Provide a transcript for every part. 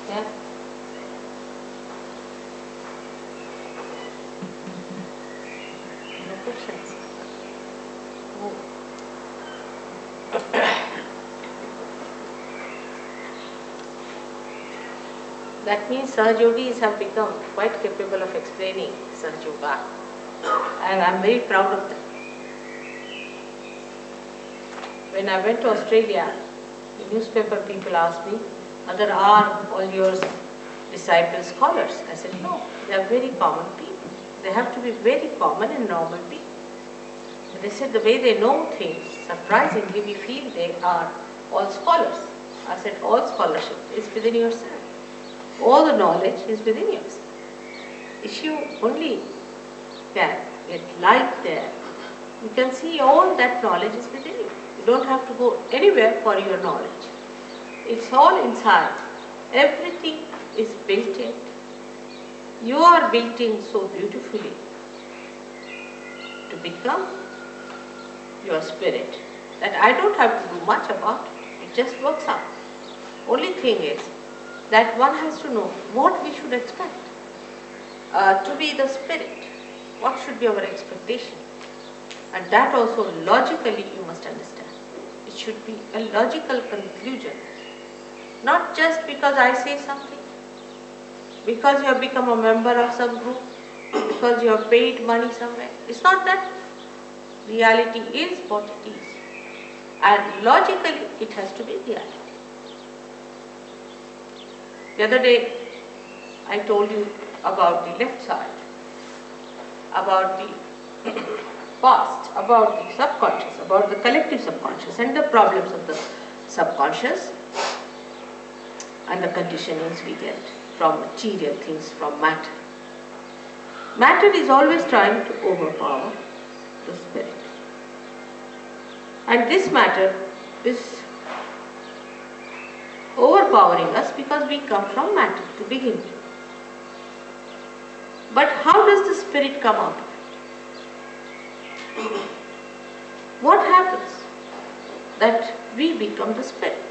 Yeah. No questions. Oh. That means Sahaj Yogis have become quite capable of explaining Sahaj Yoga, and I am very proud of them. When I went to Australia, the newspaper people asked me, "Mother, are all your disciples scholars?" I said, "No, they are very common people. They have to be very common and normal people." And they said, "The way they know things, surprisingly, we feel they are all scholars." I said, "All scholarship is within yourself. All the knowledge is within yourself. If you only can get light there, you can see all that knowledge is within you. You don't have to go anywhere for your knowledge. It's all inside. Everything is built in. You are built in so beautifully to become your spirit that I don't have to do much about it. It just works out. Only thing is that one has to know what we should expect to be the spirit. What should be our expectation? And that also logically you must understand. It should be a logical conclusion. Not just because I say something, because you have become a member of some group, because you have paid money somewhere. It's not that. Reality is what it is. And logically it has to be reality. The other day I told you about the left side, about the past, about the subconscious, about the collective subconscious and the problems of the subconscious and the conditionings we get from material things, from matter. Matter is always trying to overpower the spirit. And this matter is overpowering us because we come from matter to begin with. But how does the spirit come out of it? What happens that we become the spirit?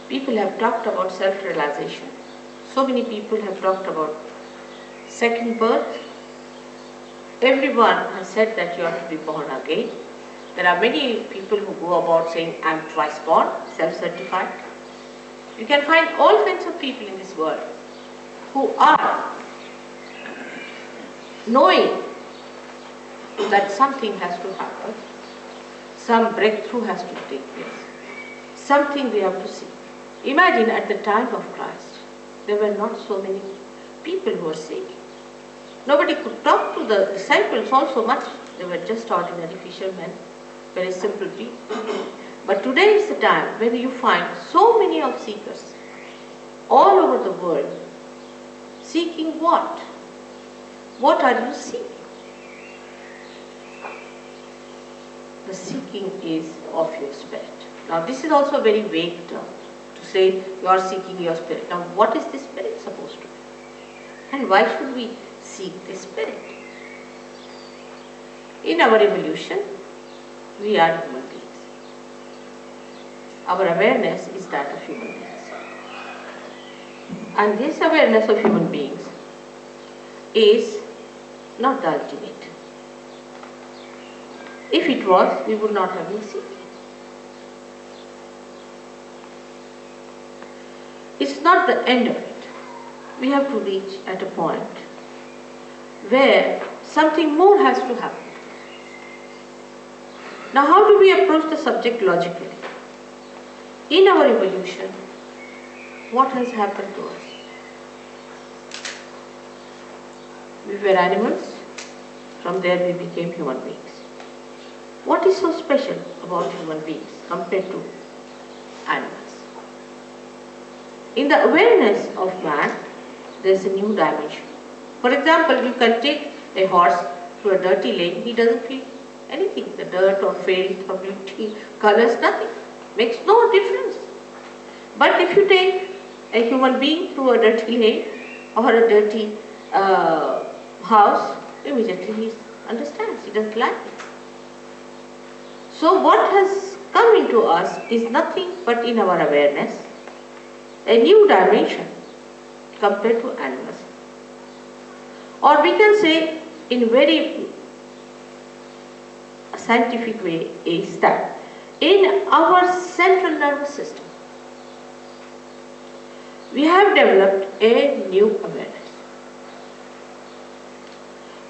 People have talked about self-realization. So many people have talked about second birth. Everyone has said that you have to be born again. There are many people who go about saying, "I am twice born," self-certified. You can find all kinds of people in this world who are knowing that something has to happen, some breakthrough has to take place, something we have to see. Imagine at the time of Christ, there were not so many people who were seeking. Nobody could talk to the disciples also much. They were just ordinary fishermen, very simple people. But today is the time when you find so many of seekers all over the world. Seeking what? What are you seeking? The seeking is of your spirit. Now this is also a very vague term to say you are seeking your spirit. Now what is this spirit supposed to be? And why should we seek this spirit? In our evolution, we are human beings. Our awareness is that of human beings. And this awareness of human beings is not the ultimate. If it was, we would not have been seeking. It's not the end of it. We have to reach at a point where something more has to happen. Now how do we approach the subject logically? In our evolution, what has happened to us? We were animals, from there we became human beings. What is so special about human beings compared to animals? In the awareness of man, there is a new dimension. For example, you can take a horse to a dirty lane, he doesn't feel anything. The dirt or filth or beauty, colors, nothing. Makes no difference. But if you take a human being through a dirty lane or a dirty house, immediately he understands, he doesn't like it. So what has come into us is nothing but in our awareness, a new dimension compared to animals. Or we can say in very scientific way is that in our central nervous system, we have developed a new awareness.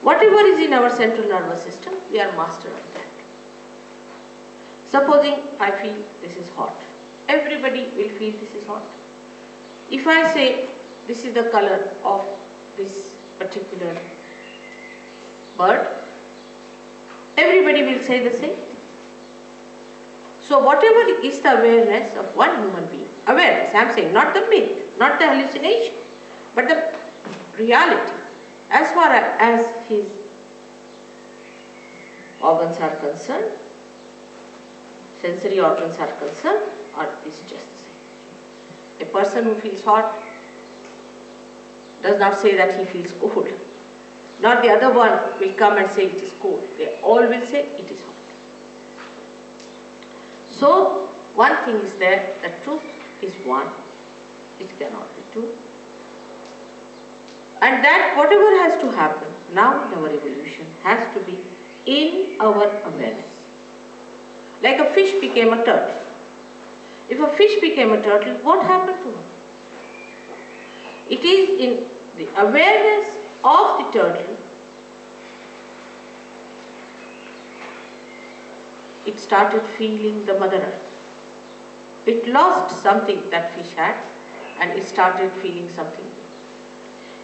Whatever is in our central nervous system, we are master of that. Supposing I feel this is hot, everybody will feel this is hot. If I say this is the color of this particular bird, everybody will say the same thing. So whatever is the awareness of one human being, awareness, I am saying, not the myth, not the hallucination, but the reality, as far as his organs are concerned, sensory organs are concerned, is just the same. A person who feels hot does not say that he feels cold. Not the other one will come and say it is cold. They all will say it is hot. So, one thing is there, the truth is one. It cannot be two. And that whatever has to happen now in our evolution has to be in our awareness. Like a fish became a turtle. If a fish became a turtle, what happened to him? It is in the awareness of the turtle, it started feeling the Mother Earth. It lost something that fish had and it started feeling something.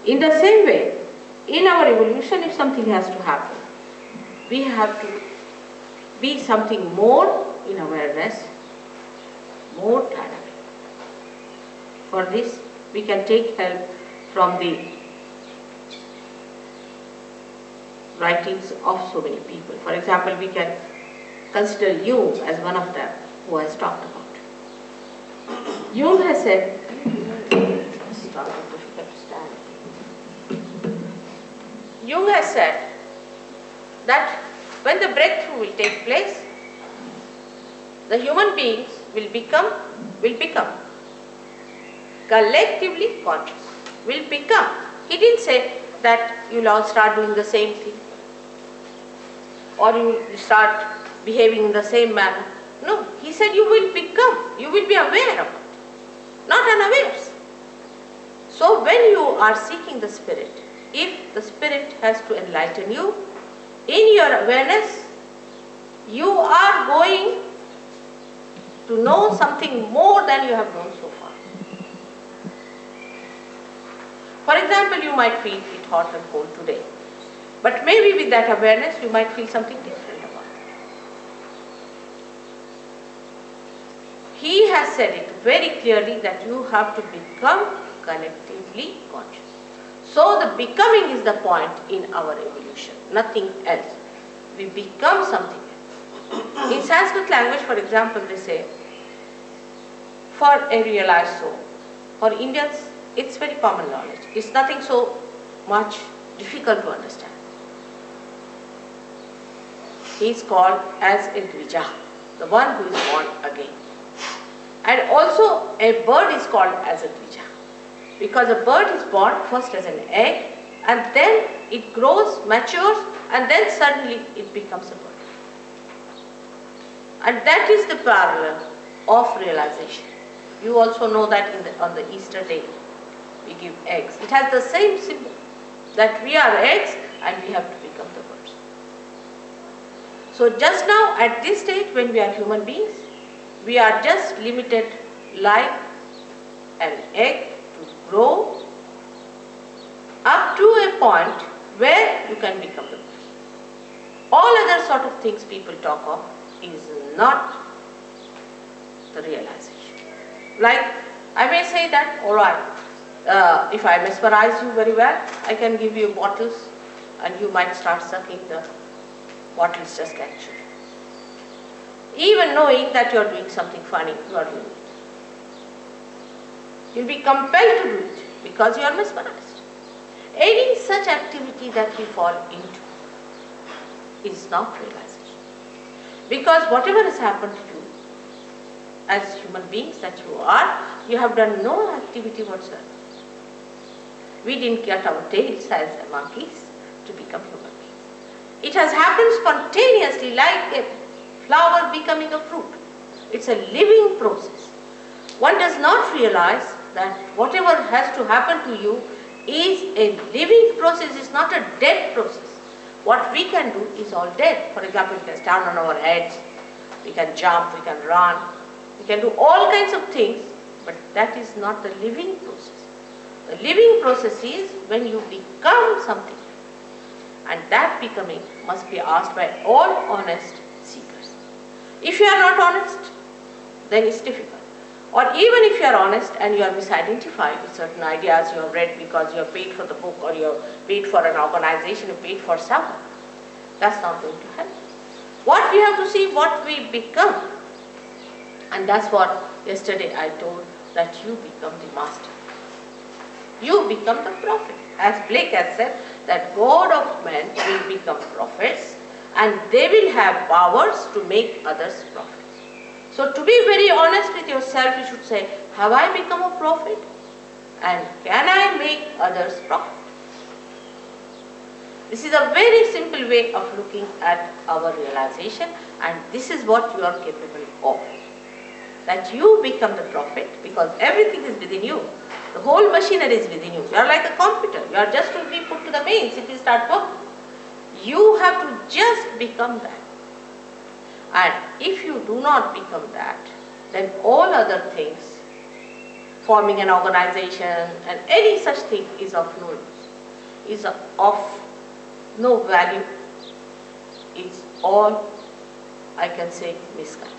In the same way, in our evolution, if something has to happen, we have to be something more in awareness, more dynamic. For this, we can take help from the writings of so many people. For example, we can consider Jung as one of them who has talked about. Jung has said, Jung has said that when the breakthrough will take place, the human beings will become collectively conscious, will become. He didn't say that you'll all start doing the same thing or you start behaving in the same manner. No, he said you will become, you will be aware of it, not unawares. So when you are seeking the Spirit, if the Spirit has to enlighten you, in your awareness, you are going to know something more than you have known so far. For example, you might feel it hot and cold today, but maybe with that awareness, you might feel something different about it. He has said it very clearly that you have to become collectively conscious. So the becoming is the point in our evolution, nothing else. We become something else. In Sanskrit language, for example, they say, for a realized soul. For Indians, it's very common knowledge. It's nothing so much difficult to understand. He is called as a dvija, the one who is born again. And also a bird is called as a dvija, because a bird is born first as an egg and then it grows, matures, and then suddenly it becomes a bird. And that is the parallel of realization. You also know that on the Easter day, we give eggs. It has the same symbol, that we are eggs and we have to become the birds. So just now at this stage when we are human beings, we are just limited like an egg to grow up to a point where you can become the bird. All other sort of things people talk of is not the realization. Like, I may say that, alright, if I mesmerize you very well, I can give you bottles and you might start sucking the bottles just casually. Even knowing that you are doing something funny, you are doing it. You will be compelled to do it because you are mesmerized. Any such activity that we fall into is not realization. Because whatever has happened to you as human beings that you are, you have done no activity whatsoever. We didn't cut our tails as monkeys to become human beings. It has happened spontaneously, like a flower becoming a fruit. It's a living process. One does not realize that whatever has to happen to you is a living process, it's not a dead process. What we can do is all dead. For example, we can stand on our heads, we can jump, we can run, we can do all kinds of things, but that is not the living process. The living process is when you become something, and that becoming must be asked by all honest seekers. If you are not honest, then it's difficult. Or even if you are honest and you are misidentified with certain ideas you have read because you have paid for the book, or you have paid for an organization, you paid for someone, that's not going to help. What we have to see, what we become. And that's what yesterday I told, that you become the master. You become the prophet. As Blake has said, that God of men will become prophets and they will have powers to make others prophets. So to be very honest with yourself, you should say, have I become a prophet? And can I make others prophet? This is a very simple way of looking at our realization, and this is what you are capable of. That you become the prophet, because everything is within you. The whole machinery is within you. You are like a computer. You are just to be put to the mains. It will start working. You have to just become that. And if you do not become that, then all other things, forming an organization and any such thing, is of no use, is of no value. It's all, I can say, misguidance.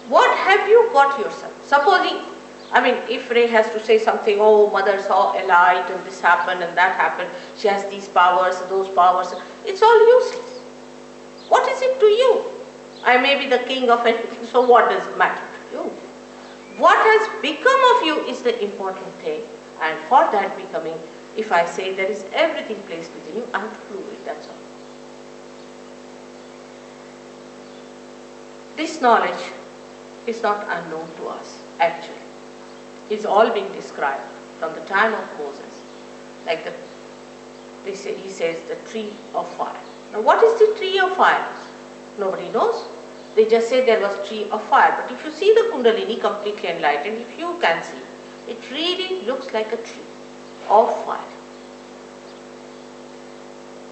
What have you got yourself? Supposing, if Ray has to say something, oh, mother saw a light and this happened and that happened, she has these powers, those powers, it's all useless. What is it to you? I may be the king of anything, so what does it matter to you? What has become of you is the important thing, and for that becoming, if I say there is everything placed within you, I have to prove it, that's all. This knowledge is not unknown to us, actually. It's all being described from the time of Moses, like he says the tree of fire. Now what is the tree of fire? Nobody knows. They just say there was tree of fire. But if you see the Kundalini completely enlightened, if you can see, it really looks like a tree of fire.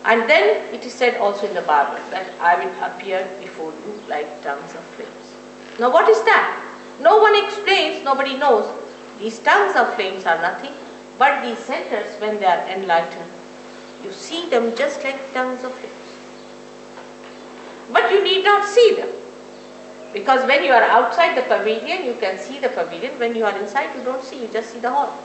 And then it is said also in the Bible that I will appear before you like tongues of flames. Now what is that? No one explains, nobody knows. These tongues of flames are nothing but these centers, when they are enlightened, you see them just like tongues of flames. But you need not see them, because when you are outside the pavilion, you can see the pavilion. When you are inside, you don't see, you just see the hall.